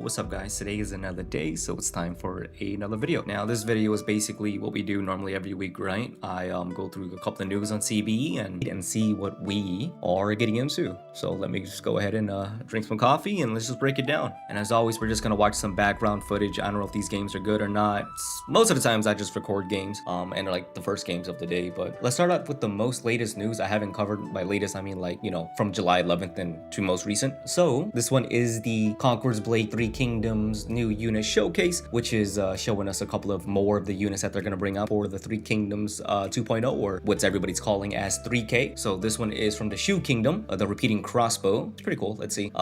What's up guys, today is another day, so it's time for another video. Now this video is basically what we do normally every week, right? I go through a couple of news on CB and see what we are getting into. So let me just go ahead and drink some coffee and let's just break it down. And as always, we're just gonna watch some background footage. I don't know if these games are good or not. Most of the times I just record games and they're like the first games of the day. But let's start out with the most latest news. I haven't covered by latest, I mean like, you know, from July 11th and to most recent. So this one is the Conqueror's Blade 3 Kingdoms new unit showcase, which is showing us a couple of more of the units that they're going to bring out for the 3 Kingdoms 2.0, or what's everybody's calling as 3K. So this one is from the Shu Kingdom, the repeating crossbow. It's pretty cool. Let's see.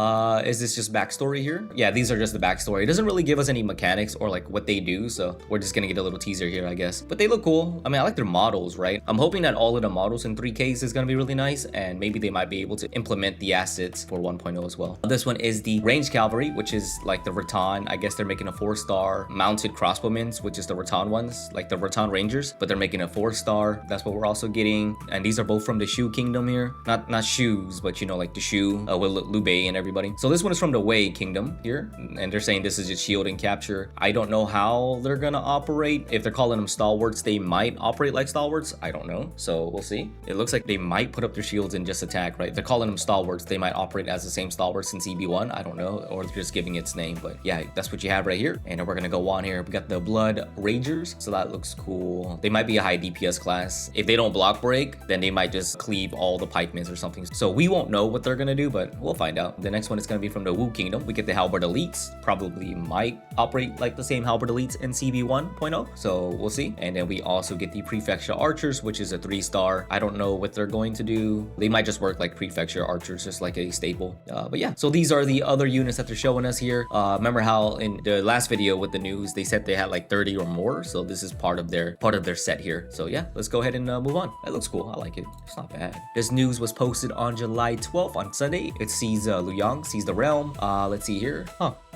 Is this just backstory here? Yeah, these are just the backstory. It doesn't really give us any mechanics or like what they do, so we're just gonna get a little teaser here, I guess. But they look cool. I mean, I like their models, right? I'm hoping that all of the models in 3Ks is gonna be really nice, and maybe they might be able to implement the assets for 1.0 as well. This one is the Ranged Cavalry, which is like the Rattan. I guess they're making a 4-star mounted crossbowmen, which is the Rattan ones, like the Rattan Rangers, but they're making a 4-star. That's what we're also getting. And these are both from the Shu Kingdom here. Not shoes, but you know, like the Shu with Liu Bei and everybody. So this one is from the Wei Kingdom here, and they're saying this is just shield and capture. I don't know how they're gonna operate. If they're calling them stalwarts, they might operate like stalwarts. I don't know, so we'll see. It looks like they might put up their shields and just attack, right? They're calling them stalwarts. They might operate as the same stalwarts in CB1. I don't know, or they're just giving its name, but yeah, that's what you have right here. And we're gonna go on here. We got the Blood Ragers, so that looks cool. They might be a high DPS class. If they don't block break, then they might just cleave all the pikemen or something. So we won't know what they're gonna do, but we'll find out. The next one is gonna be from the Wu Kingdom. We get the Halberd Elites. Probably might operate like the same Halberd Elites in CB 1.0, so we'll see. And then we also get the Prefecture Archers, which is a 3-star. I don't know what they're going to do. They might just work like Prefecture Archers, just like a staple. But yeah, so these are the other units that they're showing us here. Remember how in the last video with the news they said they had like 30 or more, so this is part of their set here. So yeah, let's go ahead and move on. That looks cool. I like it. It's not bad. This news was posted on July 12th on Sunday. It sees Luoyang, sees the realm. Let's see here.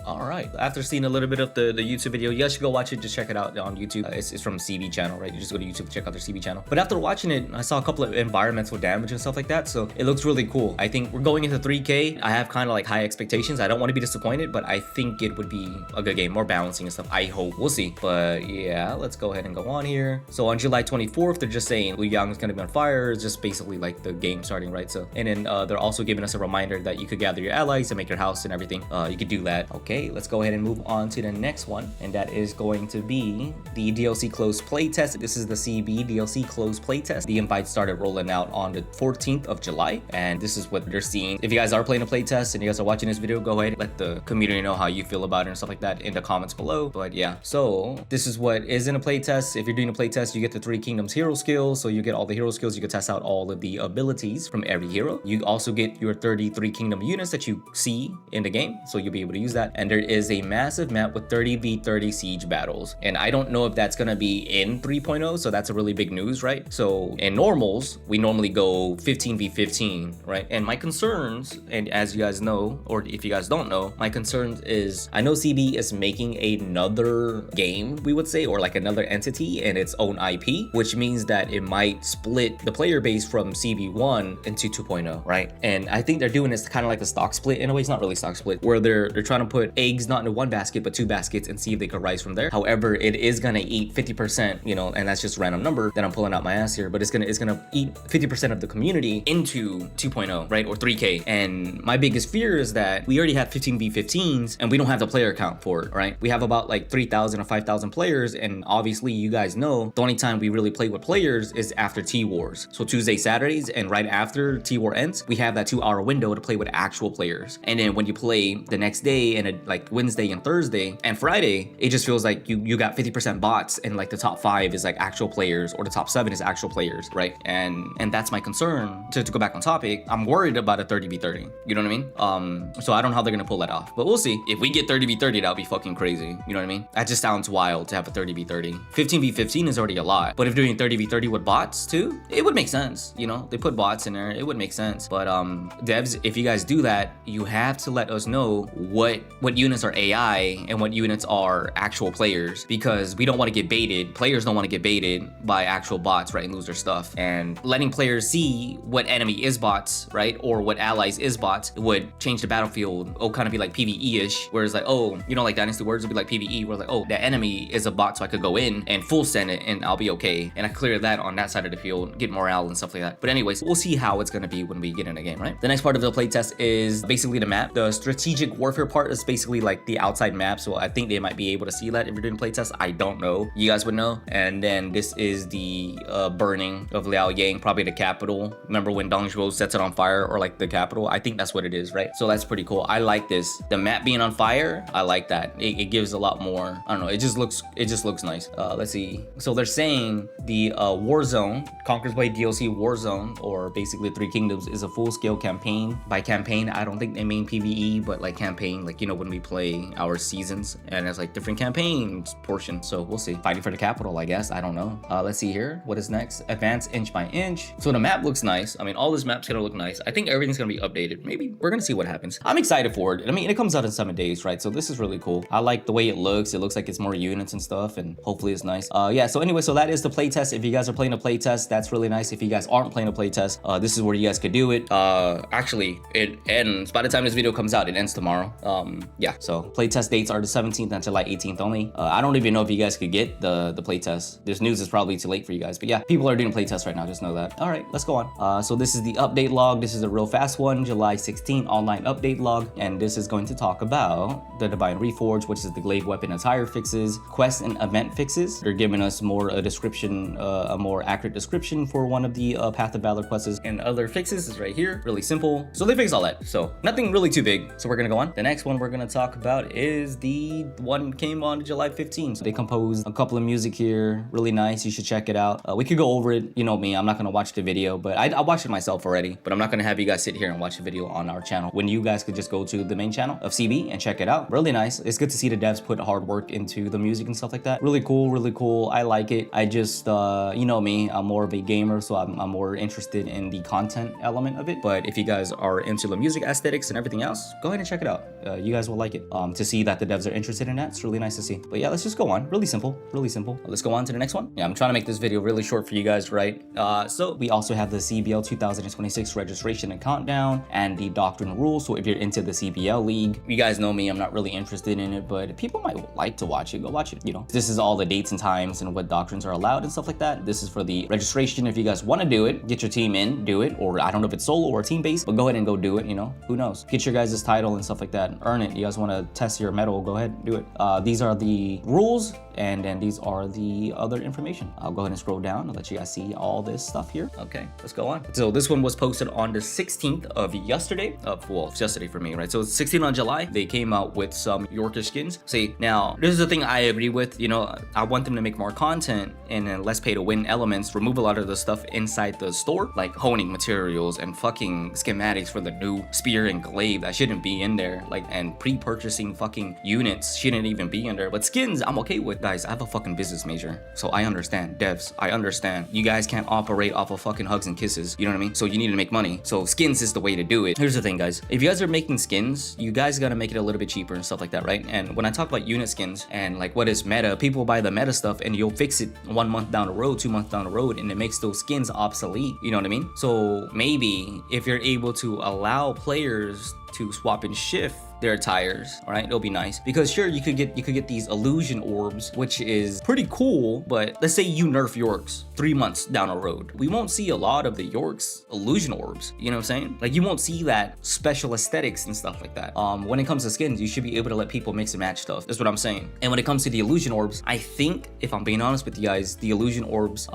All right, after seeing a little bit of the YouTube video, you guys should go watch it. Just check it out on YouTube. It's from CB channel, right? You just go to YouTube, check out their CB channel. But after watching it, I saw a couple of environmental damage and stuff like that, so it looks really cool. I think we're going into 3K. I have kind of like high expectations. I don't want to be disappointed, but I think it would be a good game, more balancing and stuff. I hope. We'll see. But yeah, let's go ahead and go on here. So on July 24th, they're just saying Luoyang is going to be on fire. It's just basically like the game starting, right? So, and then they're also giving us a reminder that you could gather your allies and make your house and everything. You could do that. Okay, let's go ahead and move on to the next one, and that is going to be the DLC closed playtest. This is the CB DLC closed playtest. The invite started rolling out on the 14th of July, and this is what they're seeing. If you guys are playing a playtest and you guys are watching this video, go ahead and let the community know how you feel about it and stuff like that in the comments below. But yeah, so this is what is in a playtest. If you're doing a playtest, you get the 3 Kingdoms hero skills, so you get all the hero skills. You can test out all of the abilities from every hero. You also get your 33 Kingdom units that you see in the game, so you'll be able to use that. And there is a massive map with 30v30 siege battles, and I don't know if that's gonna be in 3.0, so that's a really big news, right? So in normals, we normally go 15v15, right? And my concerns, and as you guys know, or if you guys don't know, my concerns is, I know CB is making another game, we would say, or like another entity and its own IP, which means that it might split the player base from CB1 into 2.0, right? And I think they're doing this kind of like a stock split. In a way, it's not really stock split, where they're trying to put eggs not into one basket but 2 baskets and see if they could rise from there. However, it is gonna eat 50%, you know, and that's just a random number that I'm pulling out my ass here, but it's gonna eat 50% of the community into 2.0, right? Or 3K. And my biggest fear is that we already have 15v15s and we don't have the player count for it, right? We have about like 3,000 or 5,000 players, and obviously you guys know the only time we really play with players is after T-Wars. So Tuesday, Saturdays, and right after T-War ends, we have that 2-hour window to play with actual players. And then when you play the next day and like Wednesday and Thursday and Friday, it just feels like you got 50% bots, and like the top 5 is like actual players, or the top 7 is actual players, right? And that's my concern. To go back on topic, I'm worried about a 30v30. You know what I mean? So I don't know how they're gonna pull that off, but we'll see. If we get 30v30, that'll be fucking crazy. You know what I mean? That just sounds wild to have a 30v30. 15v15 is already a lot, but if doing 30v30 with bots too, it would make sense. You know, they put bots in there, it would make sense. But devs, if you guys do that, you have to let us know what units are AI and what units are actual players, because we don't want to get baited. Players don't want to get baited by actual bots, right, and lose their stuff. And letting players see what enemy is bots, right, or what allies is bots would change the battlefield. It'll kind of be like PvE-ish glitch where it's like, oh, you know, like Dynasty Warriors would be like PvE, where like, oh, the enemy is a bot, so I could go in and full send it and I'll be okay. And I clear that on that side of the field, get morale and stuff like that. But anyways, we'll see how it's gonna be when we get in the game, right? The next part of the playtest is basically the map. The strategic warfare part is basically like the outside map, so I think they might be able to see that if you're doing playtest. I don't know. You guys would know. And then this is the burning of Luoyang, probably the capital. Remember when Dong Zhuo sets it on fire, or like the capital? I think that's what it is, right? So that's pretty cool. I like this. The map being on fire, I like that. It gives a lot more. I don't know. It just looks nice. Let's see. So they're saying the Warzone, Conqueror's Blade DLC Warzone, or basically Three Kingdoms, is a full-scale campaign. By campaign, I don't think they mean PvE, but like campaign, like, you know, when we play our seasons, and it's like different campaigns portion. So we'll see. Fighting for the capital, I guess. I don't know. Let's see here. What is next? Advance inch by inch. So the map looks nice. I mean, all this map's gonna look nice. I think everything's gonna be updated. Maybe we're gonna see what happens. I'm excited for it. I mean, it comes out in 7 days, right? So this is really cool. I like the way it looks. It looks like it's more units and stuff, and hopefully it's nice. Yeah, so anyway, so that is the playtest. If you guys are playing a playtest, that's really nice. If you guys aren't playing a playtest, this is where you guys could do it. Actually, it ends by the time this video comes out. It ends tomorrow. Yeah, so playtest dates are the 17th and July 18th only. I don't even know if you guys could get the playtest. This news is probably too late for you guys, but yeah, people are doing playtests right now. Just know that. All right, let's go on. So this is the update log. This is a real fast one, July 16th online update log, and this is going to talk about the Divine Reforge, which is the glaive weapon attire fixes, quest and event fixes. They're giving us more a description, a more accurate description for one of the Path of Valor quests, and other fixes is right here. Really simple. So they fixed all that. So nothing really too big. So we're gonna go on. The next one we're gonna talk about is the one came on July 15th. So they composed a couple of music here. Really nice. You should check it out. We could go over it. You know me, I'm not gonna watch the video, but I watched it myself already. But I'm not gonna have you guys sit here and watch the video on our channel when you guys could just go to the main channel of CB and check it out. Really nice. It's good to see the devs put hard work into the music and stuff like that. Really cool, really cool. I like it. I just, you know me, I'm more of a gamer, so I'm more interested in the content element of it. But if you guys are into the music aesthetics and everything else, go ahead and check it out. You guys will like it. To see that the devs are interested in that, it's really nice to see. But yeah, let's just go on. Really simple, really simple. Let's go on to the next one. Yeah, I'm trying to make this video really short for you guys, right? So we also have the CBL 2026 registration and countdown, and the doctrine rules. So if you're into the CBL league, you guys know me, I'm not really interested in it, but people might like to watch it, go watch it. You know, this is all the dates and times and what doctrines are allowed and stuff like that. This is for the registration. If you guys want to do it, get your team in, do it. Or I don't know if it's solo or team based, but go ahead and go do it. You know, who knows? Get your guys' title and stuff like that, earn it. You guys want to test your metal, go ahead and do it. These are the rules, and then these are the other information. I'll go ahead and scroll down and let you guys see all this stuff here. Okay, let's go on. So this one was posted on the 16th of yesterday. Well, it's yesterday for me, right? So it's 16th on July. They came out with some Yorkish skins. See, now this is the thing I agree with. You know, I want them to make more content and then less pay to win elements, remove a lot of the stuff inside the store, like honing materials and fucking schematics for the new spear and glaive that shouldn't be in there, like, and pre-purchasing fucking units shouldn't even be in there. But skins, I'm okay with. Guys, I have a fucking business major, so I understand. Devs, I understand. You guys can't operate off of fucking hugs and kisses, you know what I mean? So you need to make money. So skins is the way to do it. Here's the thing, guys. If you guys are making skins, you guys gotta make it a little bit cheaper and stuff like that, right? And when I talk about unit skins and like what is meta, people buy the meta stuff and you'll fix it 1 month down the road, 2 months down the road, and it makes those skins obsolete, you know what I mean? So maybe if you're able to allow players to swap and shift their attires, all right, it'll be nice. Because sure, you could get these illusion orbs, which is pretty cool, but let's say you nerf Yorks 3 months down the road, we won't see a lot of the Yorks illusion orbs, you know what I'm saying? Like, you won't see that special aesthetics and stuff like that. When it comes to skins, you should be able to let people mix and match stuff. That's what I'm saying. And when it comes to the illusion orbs, I think, if I'm being honest with you guys, the illusion orbs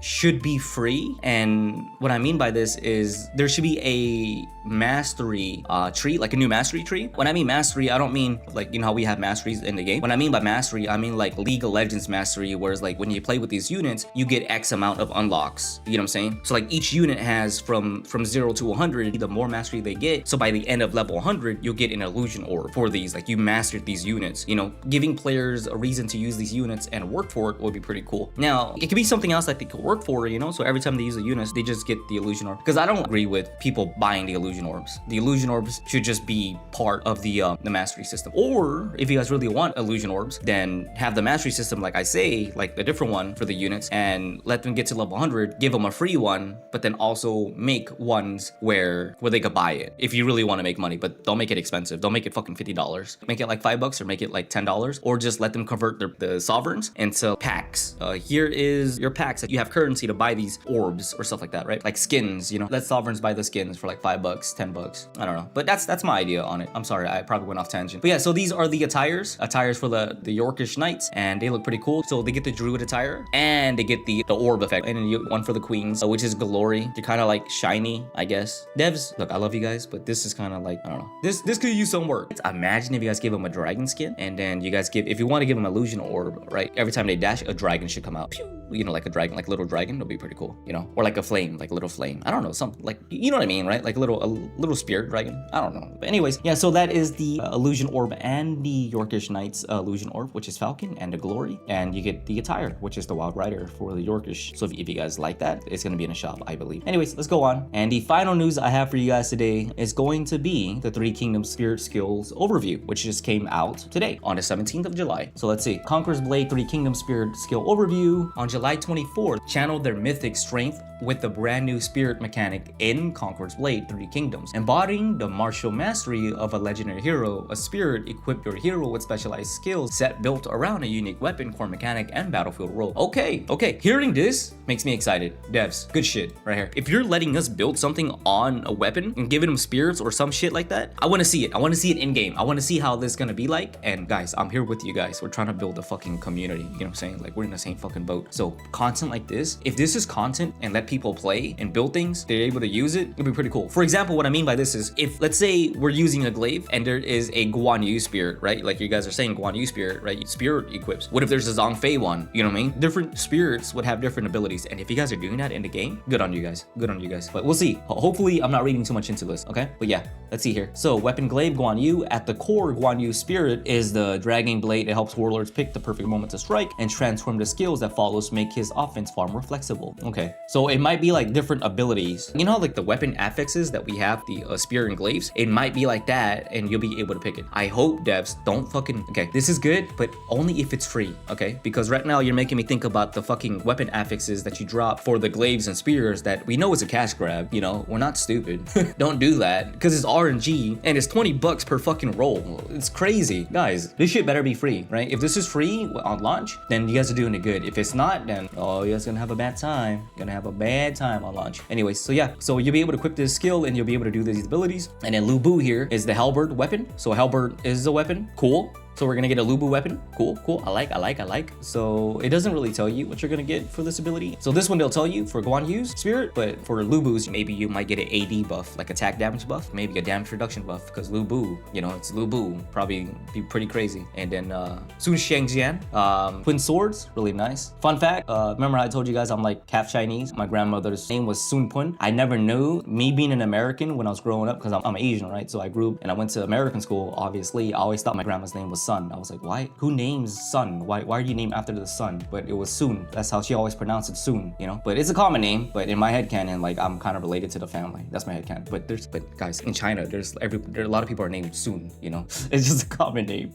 should be free. And what I mean by this is there should be a mastery tree, like a new mastery tree. When I mean mastery, I don't mean like, you know how we have masteries in the game. When I mean by mastery, I mean like League of Legends mastery, whereas like when you play with these units, you get X amount of unlocks. You know what I'm saying? So like each unit has from 0 to 100, the more mastery they get. So by the end of level 100, you'll get an illusion orb for these. Like, you mastered these units. You know, giving players a reason to use these units and work for it would be pretty cool. Now, it could be something else that they could work work for, you know? So every time they use a unit, they just get the illusion orb. Because I don't agree with people buying the illusion orbs. The illusion orbs should just be part of the mastery system. Or if you guys really want illusion orbs, then have the mastery system, like I say, like a different one for the units, and let them get to level 100, give them a free one, but then also make ones where they could buy it if you really want to make money. But don't make it expensive. Don't make it fucking $50. Make it like $5 or make it like $10, or just let them convert the sovereigns into packs. Here is your packs. You have currency to buy these orbs or stuff like that, right? Like skins, you know. Let sovereigns buy the skins for like $5, $10. I don't know, but that's my idea on it. I'm sorry, I probably went off tangent. But yeah, so these are the attires for the Yorkish knights, and they look pretty cool. So they get the druid attire, and they get the orb effect, and then you one for the queens, which is glory. They're kind of like shiny, I guess. Devs, look, I love you guys, but this is kind of like, I don't know. This could use some work. Imagine if you guys give them a dragon skin, and then you guys if you want to give them illusion orb, right? Every time they dash, a dragon should come out. Pew! You know, like a dragon, like little dragon. That'll be pretty cool, you know, or like a flame, like a little flame. I don't know, something like, you know what I mean, right? Like a little spirit dragon. I don't know. But anyways, yeah. So that is the illusion orb and the Yorkish Knights illusion orb, which is Falcon, and the glory, and you get the attire, which is the Wild Rider for the Yorkish. So if you guys like that, it's gonna be in a shop, I believe. Anyways, let's go on. And the final news I have for you guys today is going to be the Three Kingdoms Spirit Skills overview, which just came out today on the 17th of July. So let's see. Conqueror's Blade Three Kingdoms Spirit Skill overview on July 24th. Channeled their mythic strength with the brand new spirit mechanic in Conqueror's Blade Three Kingdoms. Embodying the martial mastery of a legendary hero, a spirit equipped your hero with specialized skills set built around a unique weapon, core mechanic, and battlefield role. Okay. Hearing this makes me excited. Devs, good shit right here. If you're letting us build something on a weapon and giving them spirits or some shit like that, I want to see it. I want to see it in game. I want to see how this is gonna be like. And guys, I'm here with you guys. We're trying to build a fucking community. You know what I'm saying? Like, we're in the same fucking boat. So content like this, if this is content and let people play and build things, they're able to use it, it'll be pretty cool. For example, what I mean by this is, if let's say we're using a glaive and there is a Guan Yu spirit, right? Like you guys are saying Guan Yu spirit, right? Spirit equips. What if there's a Zhongfei one? You know what I mean? Different spirits would have different abilities. And if you guys are doing that in the game, good on you guys. Good on you guys. But we'll see. Hopefully I'm not reading too much into this, okay? But yeah, let's see here. So weapon glaive Guan Yu. At the core, Guan Yu spirit is the dragging blade. It helps warlords pick the perfect moment to strike and transform the skills that follows, make his offense far more flexible. Okay, so it might be like different abilities. You know, like the weapon affixes that we have, the spear and glaives, it might be like that, and you'll be able to pick it. I hope devs don't fucking, okay, this is good, but only if it's free, okay? Because right now you're making me think about the fucking weapon affixes that you drop for the glaives and spears that we know is a cash grab, you know? We're not stupid. Don't do that, because it's RNG, and it's $20 per fucking roll. It's crazy. Guys, this shit better be free, right? If this is free on launch, then you guys are doing it good. If it's not, then oh, you guys gonna have a bad time. Gonna have a bad time on launch. Anyways, so yeah, so you'll be able to equip this skill and you'll be able to do these abilities. And then Lu Bu here is the halberd weapon. So halberd is a weapon. Cool. So we're gonna get a Lu Bu weapon. Cool. I like. So it doesn't really tell you what you're gonna get for this ability. So this one they'll tell you for Guan Yu's spirit, but for Lu Bu's, maybe you might get an AD buff, like attack damage buff, maybe a damage reduction buff, because Lu Bu, you know, it's Lu Bu, probably be pretty crazy. And then Sun Shengjian, twin swords, really nice. Fun fact, remember I told you guys I'm like half Chinese. My grandmother's name was Sun Pun. I never knew, me being an American when I was growing up, because I'm Asian, right? So I grew up and I went to American school, obviously. I always thought my grandma's name was Sun. I was like, why? Who names Sun? Why are you named after the sun? But it was Sun. That's how she always pronounced it, Sun, you know? But it's a common name, but in my headcanon, like, I'm kind of related to the family. That's my headcanon. But guys, in China, there are a lot of people are named Sun, you know? It's just a common name.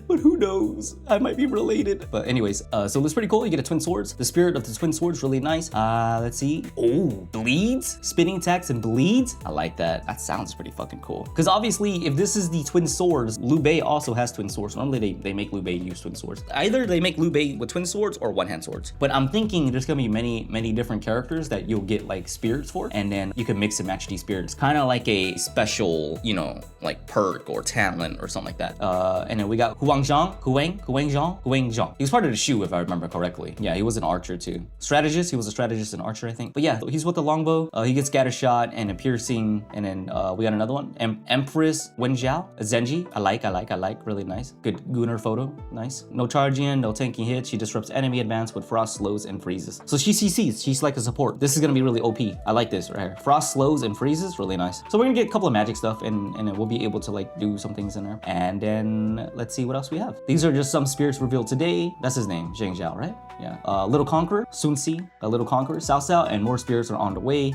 But who knows? I might be related. But anyways, so it's pretty cool. You get a twin swords. The spirit of the twin swords, really nice. Let's see. Oh, bleeds? Spinning attacks and bleeds? I like that. That sounds pretty fucking cool. Because obviously, if this is the twin swords, Liu Bei also has twin swords. Normally, they make Liu Bei use twin swords. Either they make Liu Bei with twin swords or one-hand swords. But I'm thinking there's gonna be many different characters that you'll get like spirits for, and then you can mix and match these spirits. Kind of like a special, you know, like perk or talent or something like that. And then we got Huang Zhang. He was part of the Shu, if I remember correctly. Yeah, he was an archer too. Strategist, he was a strategist and archer, I think. But yeah, he's with the longbow. He gets scatter shot and a piercing, and then we got another one. Empress Wenjiao, a Zenji. I like, really nice. Good Gunner photo, nice. No charging, no tanking hits. She disrupts enemy advance with frost, slows, and freezes. So she CCs, she's like a support. This is gonna be really OP. I like this right here. Frost, slows, and freezes, really nice. So we're gonna get a couple of magic stuff, and then we'll be able to like do some things in there. And then let's see what else we have. These are just some spirits revealed today. That's his name, Zheng Zhao, right? Yeah. Little Conqueror, soon see a Little Conqueror, Sao, and more spirits are on the way.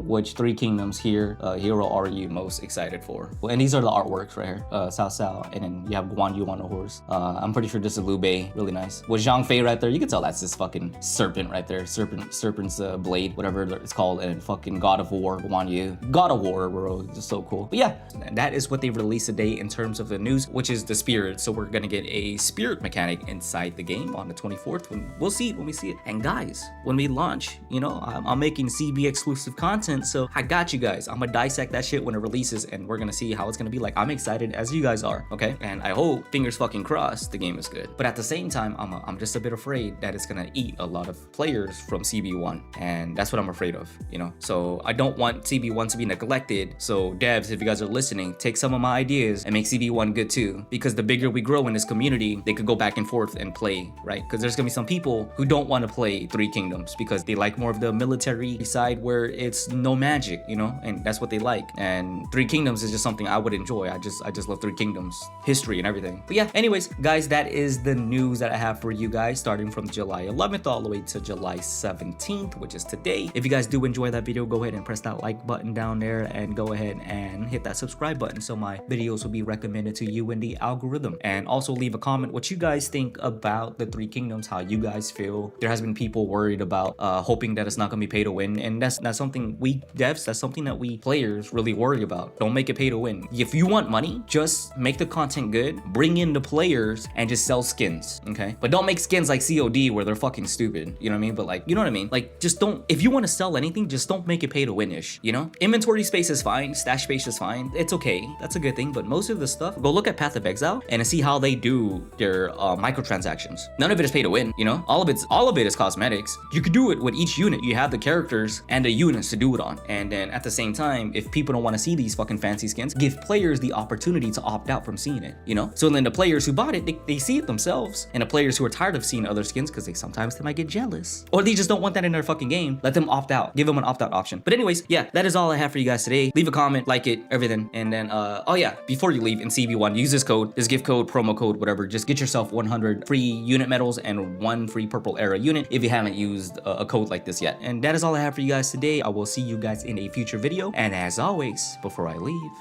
Which three kingdoms here, hero are you most excited for? Well, and these are the artworks right here. Sao, and then you have Guan Yu on the horse. I'm pretty sure this is Liu Bei, really nice. With Zhang Fei right there, you can tell that's this fucking serpent right there. Serpent's blade, whatever it's called, and fucking God of War, Guan Yu. God of War, bro, just so cool. But yeah, that is what they released today in terms of the news, which is the spirit. So we're gonna get a spirit mechanic inside the game on the 24th. We'll see it when we see it. And guys, when we launch, you know, I'm making CB exclusive content, so I got you guys. I'm gonna dissect that shit when it releases, and we're gonna see how it's gonna be like. I'm excited as you guys are, okay? And I hope, fingers fucking crossed, the game is good. But at the same time, I'm just a bit afraid that it's gonna eat a lot of players from CB1, and that's what I'm afraid of, you know? So I don't want CB1 to be neglected. So devs, if you guys are listening, take some of my ideas and make CB1 good too, because the bigger we grow in this community, they could go back and forth and play, right? Because there's gonna be some people who don't want to play Three Kingdoms because they like more of the military side where it's no magic, you know, and that's what they like. And Three Kingdoms is just something I would enjoy. I just love Three Kingdoms history and everything. But yeah, anyways, guys, that is the news that I have for you guys, starting from July 11th all the way to July 17th, which is today. If you guys do enjoy that video, go ahead and press that like button down there, and go ahead and hit that subscribe button so my videos will be recommended to you in the algorithm. And also leave a comment what you guys think about the Three Kingdoms, how you guys feel. There has been people worried about hoping that it's not gonna be pay to win, and that's something we devs, that's something that we players really worry about. Don't make it pay to win. If you want money, just make the content good, bring in the players, and just sell skins, okay? But don't make skins like COD where they're fucking stupid, you know what I mean? But like, you know what I mean? Like, just don't, if you want to sell anything, just don't make it pay to win-ish, you know? Inventory space is fine, stash space is fine, it's okay, that's a good thing. But most of the stuff, go look at Path of Exile and see how they do their microtransactions. None of it is pay to win, you know? All of it is cosmetics. You could do it with each unit. You have the characters and the units to do it on. And then at the same time, if people don't want to see these fucking fancy skins, give players the opportunity to opt out from seeing it, you know? So then the players who bought it, they see it themselves. And the players who are tired of seeing other skins, because sometimes they might get jealous, or they just don't want that in their fucking game, let them opt out. Give them an opt-out option. But anyways, yeah, that is all I have for you guys today. Leave a comment, like it, everything. And then, oh yeah, before you leave in CB1, use this code, this gift code, promo code, whatever. Just get yourself 100 free unit medals and 1 free purple era unit if you haven't used a code like this yet. And that is all I have for you guys today. I will see you guys in a future video. And as always, before I leave,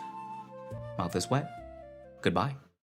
mouth is wet. Goodbye.